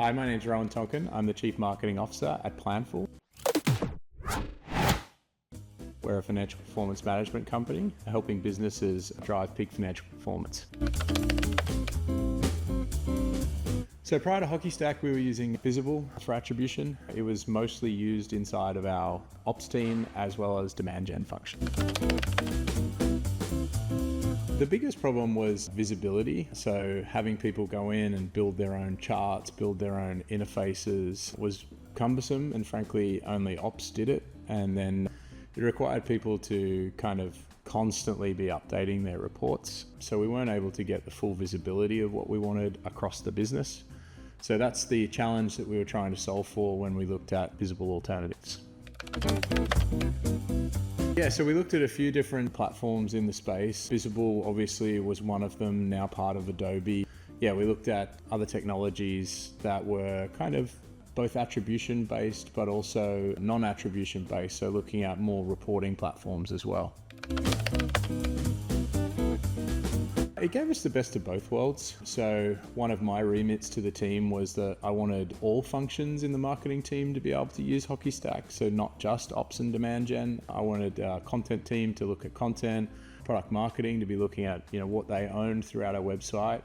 Hi, my name's Rowan Tonkin. I'm the Chief Marketing Officer at Planful. We're a financial performance management company helping businesses drive peak financial performance. So prior to HockeyStack, we were using Bizible for attribution. It was mostly used inside of our ops team as well as demand gen function. The biggest problem was visibility. So having people go in and build their own charts, build their own interfaces was cumbersome, and frankly, only ops did it. And then it required people to kind of constantly be updating their reports. So we weren't able to get the full visibility of what we wanted across the business. So that's the challenge that we were trying to solve for when we looked at Bizible alternatives. Yeah, so we looked at a few different platforms in the space. Bizible obviously was one of them, now part of Adobe. Yeah, we looked at other technologies that were kind of both attribution based, but also non-attribution based. So looking at more reporting platforms as well. It gave us the best of both worlds. So one of my remits to the team was that I wanted all functions in the marketing team to be able to use HockeyStack. So not just ops and demand gen. I wanted our content team to look at content, product marketing to be looking at what they own throughout our website,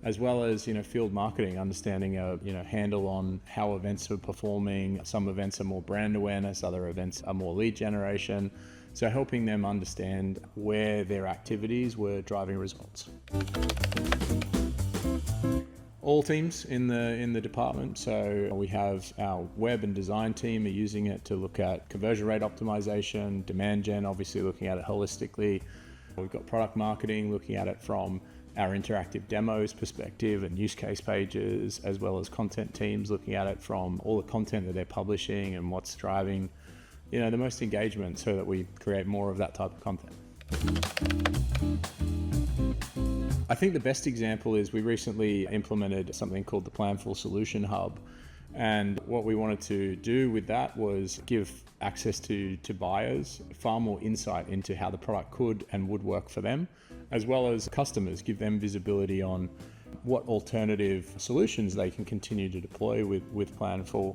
as well as field marketing, understanding a handle on how events are performing. Some events are more brand awareness, other events are more lead generation. So helping them understand where their activities were driving results. All teams in the department. So we have our web and design team are using it to look at conversion rate optimization, demand gen, obviously looking at it holistically. We've got product marketing looking at it from our interactive demos perspective and use case pages, as well as content teams looking at it from all the content that they're publishing and what's driving the most engagement, so that we create more of that type of content. I think the best example is we recently implemented something called the Planful Solution Hub. And what we wanted to do with that was give access to buyers far more insight into how the product could and would work for them, as well as customers, give them visibility on what alternative solutions they can continue to deploy with Planful.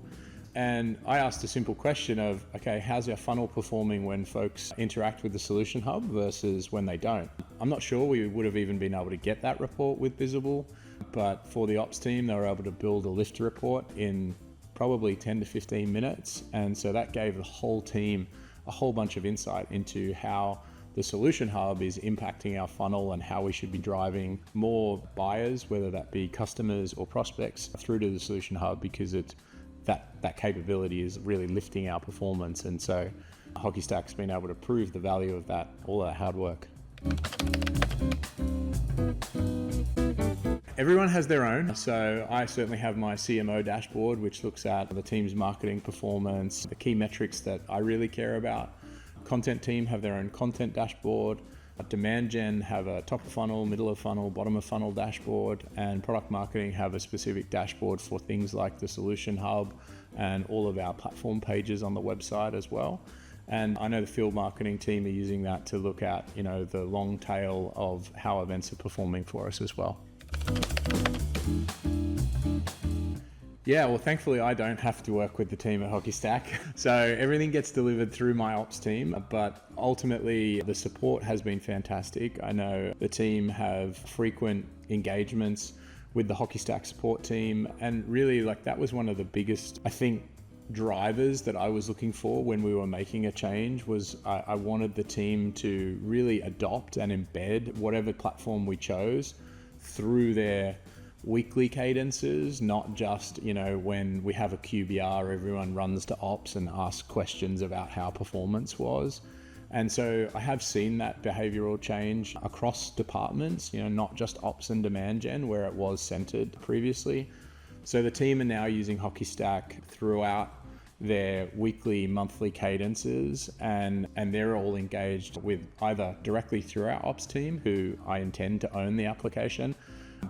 And I asked a simple question of, okay, how's our funnel performing when folks interact with the Solution Hub versus when they don't? I'm not sure we would have even been able to get that report with Bizible, but for the ops team, they were able to build a lift report in probably 10 to 15 minutes. And so that gave the whole team a whole bunch of insight into how the Solution Hub is impacting our funnel and how we should be driving more buyers, whether that be customers or prospects, through to the Solution Hub, because that capability is really lifting our performance. And so HockeyStack's been able to prove the value of that, all that hard work. Everyone has their own. So I certainly have my CMO dashboard, which looks at the team's marketing performance, the key metrics that I really care about. Content team have their own content dashboard. Demand gen have a top of funnel, middle of funnel, bottom of funnel dashboard, and product marketing have a specific dashboard for things like the Solution Hub and all of our platform pages on the website as well. And I know the field marketing team are using that to look at, the long tail of how events are performing for us as well. Yeah, well, thankfully I don't have to work with the team at HockeyStack. So everything gets delivered through my ops team, but ultimately the support has been fantastic. I know the team have frequent engagements with the HockeyStack support team, and really that was one of the biggest, I think, drivers that I was looking for when we were making a change. Was I wanted the team to really adopt and embed whatever platform we chose through their weekly cadences, not just when we have a QBR, everyone runs to ops and asks questions about how performance was. And so I have seen that behavioral change across departments, not just ops and demand gen where it was centered previously. So the team are now using HockeyStack throughout their weekly, monthly cadences, and they're all engaged with either directly through our ops team, who I intend to own the application,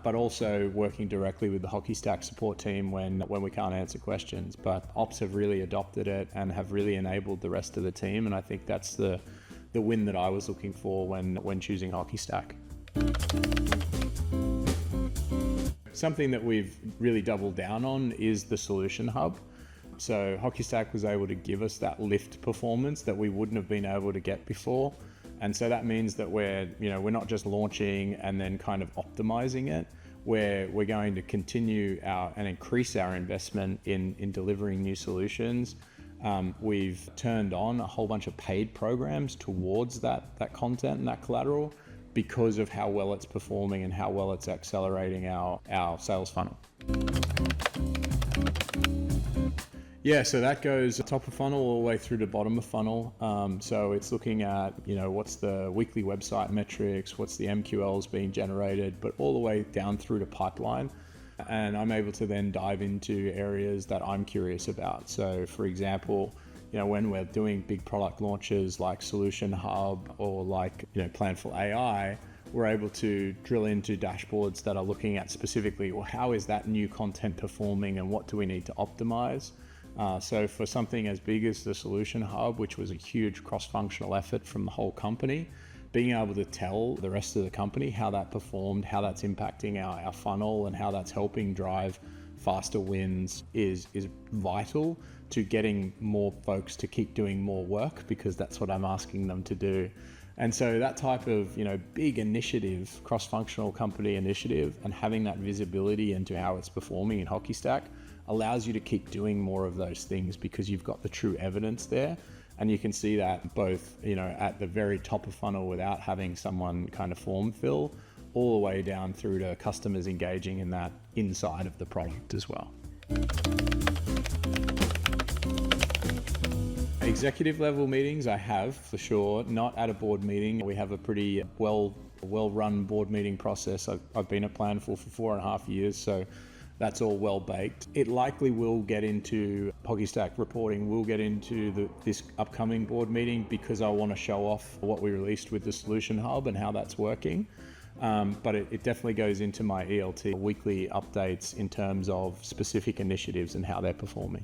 but also working directly with the HockeyStack support team when we can't answer questions. But ops have really adopted it and have really enabled the rest of the team, and I think that's the win that I was looking for when choosing HockeyStack. something that we've really doubled down on is the solution hub. So HockeyStack was able to give us that lift performance that we wouldn't have been able to get before. And so that means that we're not just launching and then kind of optimizing it. We're going to continue and increase our investment in delivering new solutions. We've turned on a whole bunch of paid programs towards that content and that collateral because of how well it's performing and how well it's accelerating our sales funnel. Yeah, so that goes top of funnel all the way through to bottom of funnel. So it's looking at, what's the weekly website metrics, what's the MQLs being generated, but all the way down through to pipeline. And I'm able to then dive into areas that I'm curious about. So for example, when we're doing big product launches like Solution Hub or like, Planful AI, we're able to drill into dashboards that are looking at specifically, well, how is that new content performing and what do we need to optimize? So for something as big as the Solution Hub, which was a huge cross-functional effort from the whole company, being able to tell the rest of the company how that performed, how that's impacting our funnel and how that's helping drive faster wins is vital to getting more folks to keep doing more work, because that's what I'm asking them to do. And so that type of, big initiative, cross-functional company initiative, and having that visibility into how it's performing in HockeyStack allows you to keep doing more of those things because you've got the true evidence there. And you can see that both, at the very top of funnel without having someone kind of form fill, all the way down through to customers engaging in that inside of the product as well. Executive level meetings I have for sure, not at a board meeting. We have a pretty well-run board meeting process. I've been at Planful for 4.5 years, so that's all well baked. It likely will get into HockeyStack reporting, will get into this upcoming board meeting because I want to show off what we released with the Solution Hub and how that's working. But it definitely goes into my ELT weekly updates in terms of specific initiatives and how they're performing.